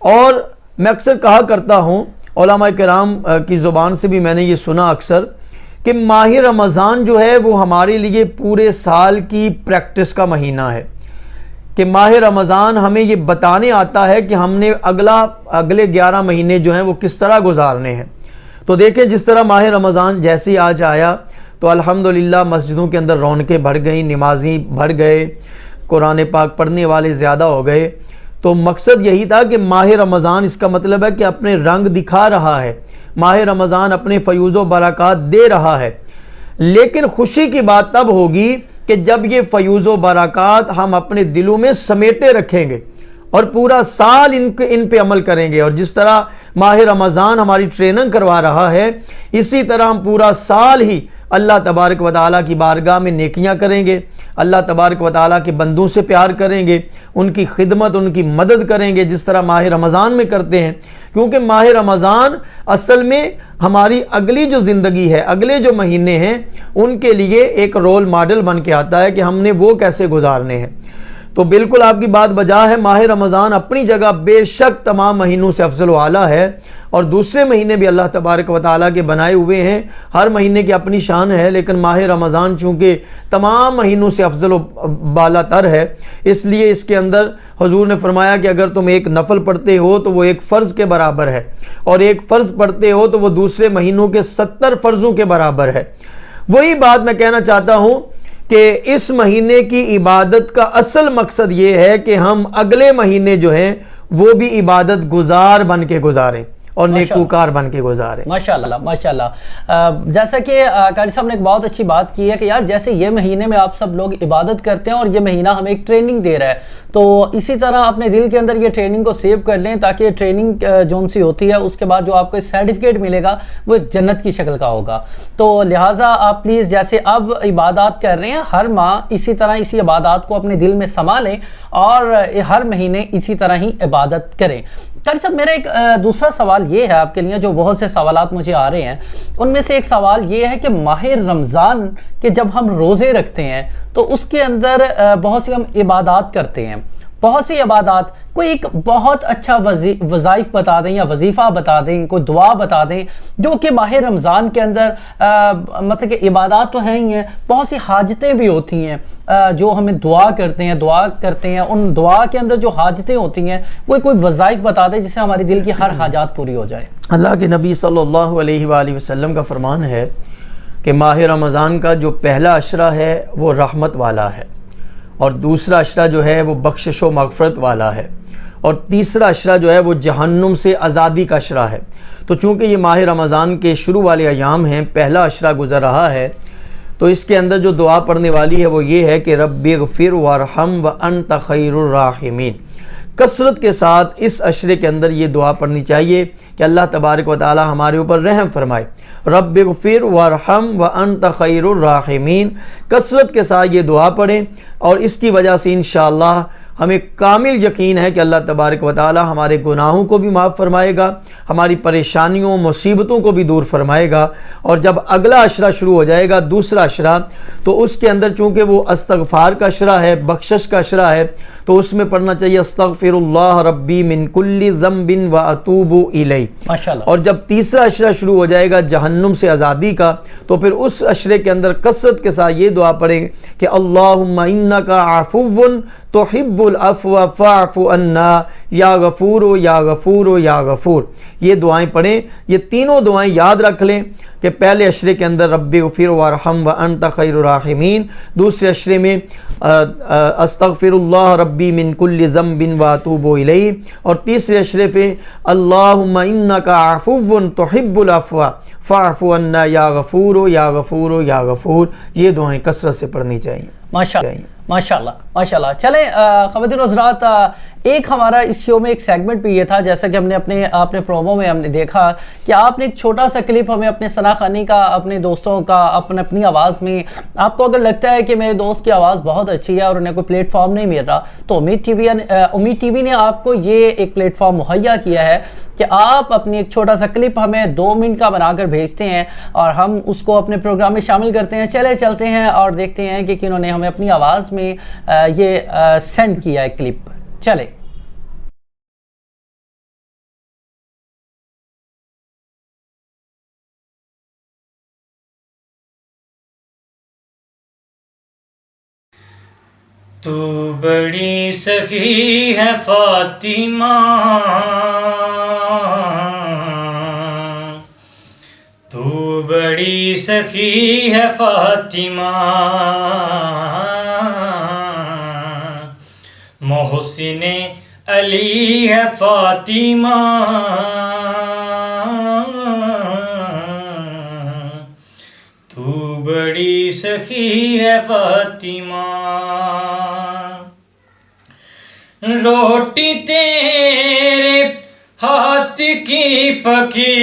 اور میں اکثر کہا کرتا ہوں، علماء کرام کی زبان سے بھی میں نے یہ سنا اکثر، کہ ماہ رمضان جو ہے وہ ہمارے لیے پورے سال کی پریکٹس کا مہینہ ہے، کہ ماہ رمضان ہمیں یہ بتانے آتا ہے کہ ہم نے اگلے 11 مہینے جو ہیں وہ کس طرح گزارنے ہیں۔ تو دیکھیں جس طرح ماہ رمضان جیسے ہی آج آیا تو الحمدللہ مسجدوں کے اندر رونقیں بڑھ گئیں، نمازی بڑھ گئے، قرآن پاک پڑھنے والے زیادہ ہو گئے۔ تو مقصد یہی تھا کہ ماہ رمضان، اس کا مطلب ہے کہ اپنے رنگ دکھا رہا ہے، ماہ رمضان اپنے فیوز و برکات دے رہا ہے۔ لیکن خوشی کی بات تب ہوگی کہ جب یہ فیوز و برکات ہم اپنے دلوں میں سمیٹے رکھیں گے اور پورا سال ان پہ عمل کریں گے۔ اور جس طرح ماہ رمضان ہماری ٹریننگ کروا رہا ہے، اسی طرح ہم پورا سال ہی اللہ تبارک و تعالیٰ کی بارگاہ میں نیکیاں کریں گے، اللہ تبارک و تعالیٰ کے بندوں سے پیار کریں گے، ان کی خدمت، ان کی مدد کریں گے جس طرح ماہ رمضان میں کرتے ہیں۔ کیونکہ ماہ رمضان اصل میں ہماری اگلی جو زندگی ہے، اگلے جو مہینے ہیں، ان کے لیے ایک رول ماڈل بن کے آتا ہے کہ ہم نے وہ کیسے گزارنے ہیں۔ تو بالکل آپ کی بات بجا ہے، ماہ رمضان اپنی جگہ بے شک تمام مہینوں سے افضل و اعلیٰ ہے، اور دوسرے مہینے بھی اللہ تبارک و تعالیٰ کے بنائے ہوئے ہیں، ہر مہینے کی اپنی شان ہے، لیکن ماہ رمضان چونکہ تمام مہینوں سے افضل و بالا تر ہے، اس لیے اس کے اندر حضور نے فرمایا کہ اگر تم ایک نفل پڑھتے ہو تو وہ ایک فرض کے برابر ہے، اور ایک فرض پڑھتے ہو تو وہ دوسرے مہینوں کے 70 فرضوں کے برابر ہے۔ وہی بات میں کہنا چاہتا ہوں کہ اس مہینے کی عبادت کا اصل مقصد یہ ہے کہ ہم اگلے مہینے جو ہیں وہ بھی عبادت گزار بن کے گزاریں اور نیکوکار بن کے گزاریں۔ ماشاءاللہ ماشاءاللہ، جیسا کہ قاری صاحب نے ایک بہت اچھی بات کی ہے کہ یار جیسے یہ مہینے میں آپ سب لوگ عبادت کرتے ہیں اور یہ مہینہ ہمیں ایک ٹریننگ دے رہا ہے، تو اسی طرح اپنے دل کے اندر یہ ٹریننگ کو سیو کر لیں تاکہ یہ ٹریننگ جون سی ہوتی ہے اس کے بعد جو آپ کو سرٹیفکیٹ ملے گا وہ ایک جنت کی شکل کا ہوگا۔ تو لہٰذا آپ پلیز جیسے اب عبادات کر رہے ہیں ہر ماہ اسی طرح اسی عبادات کو اپنے دل میں سما لیں اور ہر مہینے اسی طرح ہی عبادت کریں۔ قاری صاحب میرا ایک دوسرا سوال یہ ہے آپ کے لیے، جو بہت سے سوالات مجھے آ رہے ہیں ان میں سے ایک سوال یہ ہے کہ ماہ رمضان کے جب ہم روزے رکھتے ہیں تو اس کے اندر بہت سی ہم عبادات کرتے ہیں، بہت سی عبادات، کوئی ایک بہت اچھا وظائف بتا دیں یا وظیفہ بتا دیں، کوئی دعا بتا دیں جو کہ ماہ رمضان کے اندر مطلب کہ عبادات تو ہیں ہی ہیں، بہت سی حاجتیں بھی ہوتی ہیں جو ہمیں دعا کرتے ہیں، ان دعا کے اندر جو حاجتیں ہوتی ہیں وہ کوئی وظائف بتا دیں جس سے ہماری دل کی ہر حاجات پوری ہو جائے۔ اللہ کے نبی صلی اللہ علیہ وآلہ وسلم کا فرمان ہے کہ ماہ رمضان کا جو پہلا عشرہ ہے وہ رحمت والا ہے، اور دوسرا عشرہ جو ہے وہ بخشش و مغفرت والا ہے، اور تیسرا عشرہ جو ہے وہ جہنم سے آزادی کا عشرہ ہے۔ تو چونکہ یہ ماہ رمضان کے شروع والے ایام ہیں، پہلا عشرہ گزر رہا ہے، تو اس کے اندر جو دعا پڑھنے والی ہے وہ یہ ہے کہ رب اغفر وارحم وانت خیر الراحمین۔ کثرت کے ساتھ اس عشرے کے اندر یہ دعا پڑھنی چاہیے کہ اللہ تبارک و تعالی ہمارے اوپر رحم فرمائے، رب اغفر وارحم وانت خیر الراحمین۔ کثرت کے ساتھ یہ دعا پڑھیں، اور اس کی وجہ سے انشاءاللہ ہمیں کامل یقین ہے کہ اللہ تبارک و تعالی ہمارے گناہوں کو بھی معاف فرمائے گا، ہماری پریشانیوں مصیبتوں کو بھی دور فرمائے گا۔ اور جب اگلا عشرہ شروع ہو جائے گا، دوسرا عشرہ، تو اس کے اندر چونکہ وہ استغفار کا عشرہ ہے، بخشش کا عشرہ ہے، تو اس میں پڑھنا چاہیے استغفر اللہ ربی من کل ذنب واتوب الیہ۔ ماشاءاللہ۔ اور جب تیسرا عشرہ شروع ہو جائے گا جہنم سے آزادی کا، تو پھر اس عشرے کے اندر کثرت کے ساتھ یہ دعا پڑھیں کہ اللہم انک عفو تحب العفو فاعف عنا یا غفور یا غفور یا غفور۔ یہ دعائیں پڑھیں، یہ تینوں دعائیں یاد رکھ لیں کہ پہلے عشرے کے اندر رب اغفر وارحم وانت خیر الراحمین، دوسرے عشرے میں استغفر اللہ ربی من کل ذنب واتوب الیہ، اور تیسرے عشرے پہ اللہم انک عفو تحب العفو فاعف عنا یا غفور یا غفور یا غفور۔ یہ دعائیں کثرت سے پڑھنی چاہیے۔ ماشاءاللہ ماشاءاللہ۔ چلیں خواتین و حضرات، ایک ہمارا اس شو میں ایک سیگمنٹ بھی یہ تھا، جیسا کہ ہم نے اپنے پرومو میں ہم نے دیکھا کہ آپ نے ایک چھوٹا سا کلپ ہمیں اپنے ثنا خانی کا، اپنے دوستوں کا، اپنی آواز میں، آپ کو اگر لگتا ہے کہ میرے دوست کی آواز بہت اچھی ہے اور انہیں کوئی پلیٹ فارم نہیں مل رہا، تو امید ٹی وی نے آپ کو یہ ایک پلیٹ فارم مہیا کیا ہے کہ آپ اپنی ایک چھوٹا سا کلپ ہمیں 2 منٹ کا بنا کر بھیجتے ہیں اور ہم اس کو اپنے پروگرام میں شامل کرتے ہیں۔ چلتے ہیں اور دیکھتے ہیں کہ کنہوں نے ہمیں اپنی آواز میں یہ سینڈ کیا ہے کلپ۔ چلے تو بڑی سخی ہے فاطمہ، تو بڑی سخی ہے فاطمہ، محسن علی ہے فاطمہ، تو بڑی سخی ہے فاطمہ، روٹی تیرے ہاتھ کی پکی،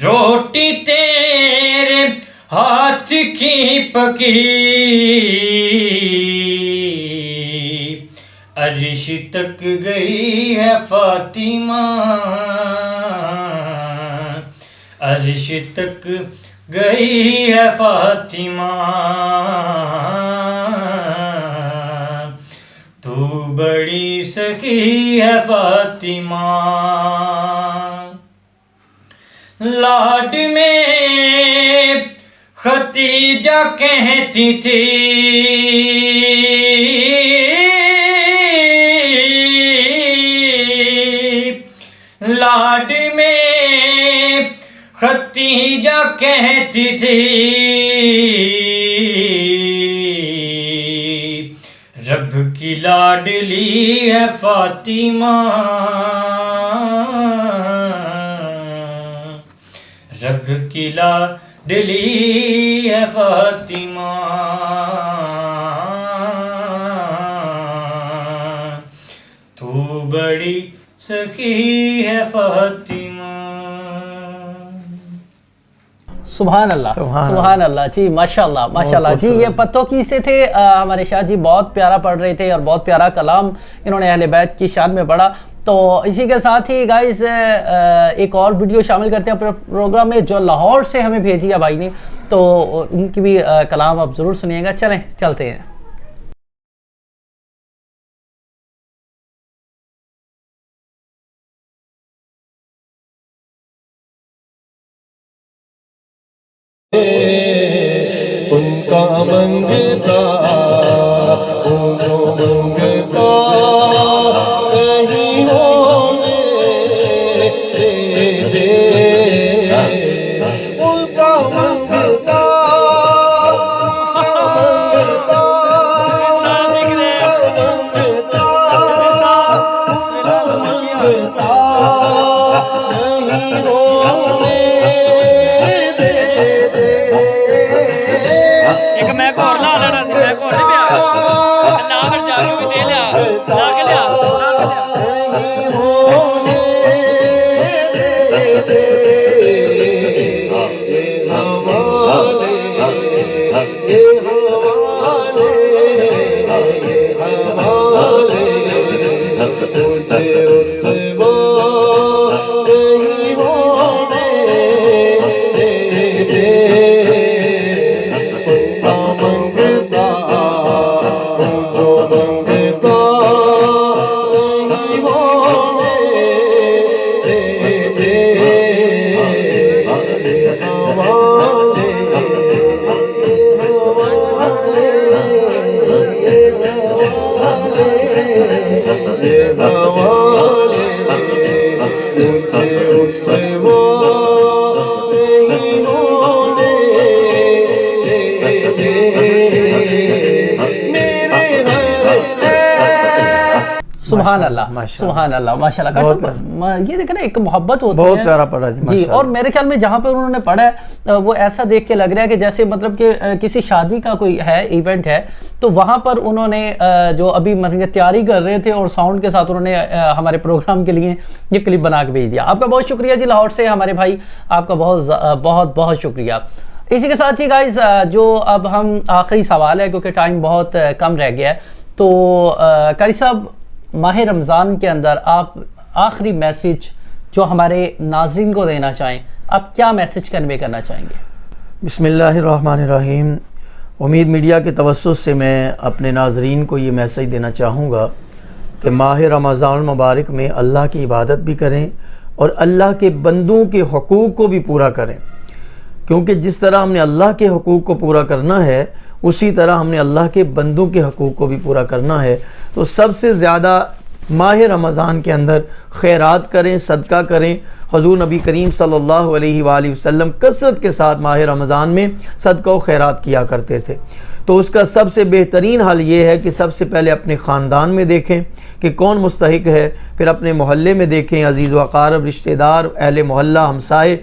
روٹی تیرے ہاتھ کی پکی، عرش تک گئی ہے فاطمہ، عرش تک گئی ہے فاطمہ، تو بڑی سخی ہے فاطمہ، لاڈ میں ختیجہ کہتی تھی، لاڈ میں ختیجہ کہتی تھی، رب کی لاڈلی ہے فاطمہ، رب کی لاڈلی ہے فاطمہ، تو بڑی سخی ہے فاطمہ۔ سبحان اللہ، سبحان اللہ جی، ماشاءاللہ ماشاءاللہ جی، یہ پتوں کی سے تھے ہمارے شاہ جی، بہت پیارا پڑھ رہے تھے اور بہت پیارا کلام انہوں نے اہل بیت کی شان میں پڑھا۔ تو اسی کے ساتھ ہی گائز ایک اور ویڈیو شامل کرتے ہیں پروگرام میں، جو لاہور سے ہمیں بھیجی ہے بھائی نے، تو ان کی بھی کلام آپ ضرور سنیے گا۔ چلیں چلتے ہیں۔ ان کا منگتا وہ جو منگتا نہیں ہونے دے، ان کا منگتا سبحان اللہ، سبحان اللہ، ماشاءاللہ۔ یہ دیکھیں نا، ایک محبت ہوتی ہے، بہت پیارا پڑھا جی۔ اور میرے خیال میں جہاں پہ انہوں نے پڑھا ہے وہ ایسا دیکھ کے لگ رہا ہے کہ جیسے مطلب کہ کسی شادی کا کوئی ہے ایونٹ ہے، تو وہاں پر انہوں نے جو ابھی مطلب تیاری کر رہے تھے اور ساؤنڈ کے ساتھ انہوں نے ہمارے پروگرام کے لیے یہ کلپ بنا کے بھیج دیا۔ آپ کا بہت شکریہ جی، لاہور سے ہمارے بھائی، آپ کا بہت بہت بہت شکریہ۔ اسی کے ساتھ ہی گائز جو اب ہم آخری سوال ہے، کیونکہ ٹائم بہت کم رہ گیا ہے، تو قاری صاحب ماہ رمضان کے اندر آپ آخری میسیج جو ہمارے ناظرین کو دینا چاہیں، آپ کیا میسیج کنوے کرنا چاہیں گے؟ بسم اللہ الرحمن الرحیم۔ امید میڈیا کے توسط سے میں اپنے ناظرین کو یہ میسیج دینا چاہوں گا کہ ماہ رمضان المبارک میں اللہ کی عبادت بھی کریں اور اللہ کے بندوں کے حقوق کو بھی پورا کریں۔ کیونکہ جس طرح ہم نے اللہ کے حقوق کو پورا کرنا ہے اسی طرح ہم نے اللہ کے بندوں کے حقوق کو بھی پورا کرنا ہے. تو سب سے زیادہ ماہ رمضان کے اندر خیرات کریں، صدقہ کریں. حضور نبی کریم صلی اللہ علیہ وآلہ وسلم کثرت کے ساتھ ماہ رمضان میں صدقہ و خیرات کیا کرتے تھے. تو اس کا سب سے بہترین حل یہ ہے کہ سب سے پہلے اپنے خاندان میں دیکھیں کہ کون مستحق ہے، پھر اپنے محلے میں دیکھیں، عزیز و اقارب، رشتہ دار، اہل محلہ، ہمسائے،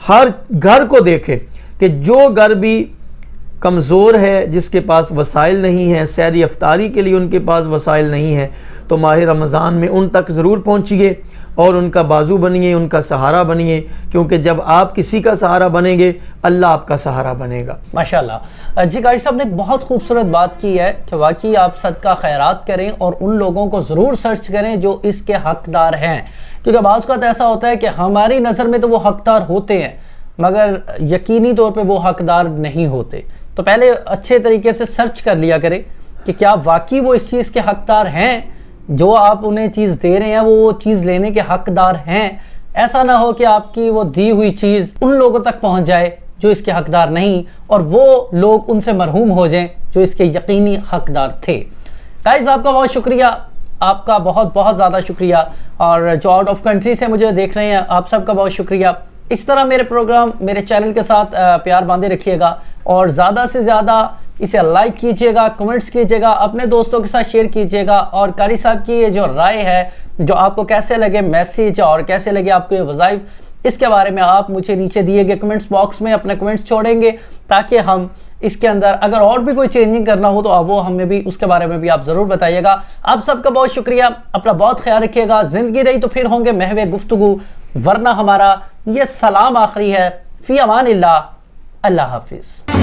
ہر گھر کو دیکھیں کہ جو گھر بھی کمزور ہے، جس کے پاس وسائل نہیں ہیں، سحری افطاری کے لیے ان کے پاس وسائل نہیں ہیں، تو ماہ رمضان میں ان تک ضرور پہنچیے اور ان کا بازو بنیے، ان کا سہارا بنیے، کیونکہ جب آپ کسی کا سہارا بنیں گے اللہ آپ کا سہارا بنے گا. ماشاءاللہ. جی قاری صاحب نے ایک بہت خوبصورت بات کی ہے کہ واقعی آپ صدقہ خیرات کریں اور ان لوگوں کو ضرور سرچ کریں جو اس کے حقدار ہیں، کیونکہ بعض اوقات ایسا ہوتا ہے کہ ہماری نظر میں تو وہ حقدار ہوتے ہیں مگر یقینی طور پہ وہ حقدار نہیں ہوتے. تو پہلے اچھے طریقے سے سرچ کر لیا کریں کہ کیا واقعی وہ اس چیز کے حقدار ہیں، جو آپ انہیں چیز دے رہے ہیں وہ چیز لینے کے حقدار ہیں. ایسا نہ ہو کہ آپ کی وہ دی ہوئی چیز ان لوگوں تک پہنچ جائے جو اس کے حقدار نہیں اور وہ لوگ ان سے محروم ہو جائیں جو اس کے یقینی حقدار تھے. گائز آپ کا بہت شکریہ، آپ کا بہت بہت زیادہ شکریہ، اور جو آؤٹ آف کنٹری سے مجھے دیکھ رہے ہیں آپ سب کا بہت شکریہ. اس طرح میرے پروگرام، میرے چینل کے ساتھ پیار باندھے رکھیے گا اور زیادہ سے زیادہ اسے لائک کیجئے گا، کمنٹس کیجئے گا، اپنے دوستوں کے ساتھ شیئر کیجئے گا. اور قاری صاحب کی یہ جو رائے ہے، جو آپ کو کیسے لگے میسیج اور کیسے لگے آپ کو یہ وظائف، اس کے بارے میں آپ مجھے نیچے دیے گئے کمنٹس باکس میں اپنے کمنٹس چھوڑیں گے تاکہ ہم اس کے اندر اگر اور بھی کوئی چینجنگ کرنا ہو تو وہ ہمیں بھی اس کے بارے میں بھی آپ ضرور بتائیے گا. آپ سب کا بہت شکریہ، اپنا بہت خیال رکھیے گا. زندگی رہی تو پھر ہوں گے محو گفتگو، ورنہ ہمارا یہ سلام آخری ہے. فی امان اللہ، اللہ حافظ.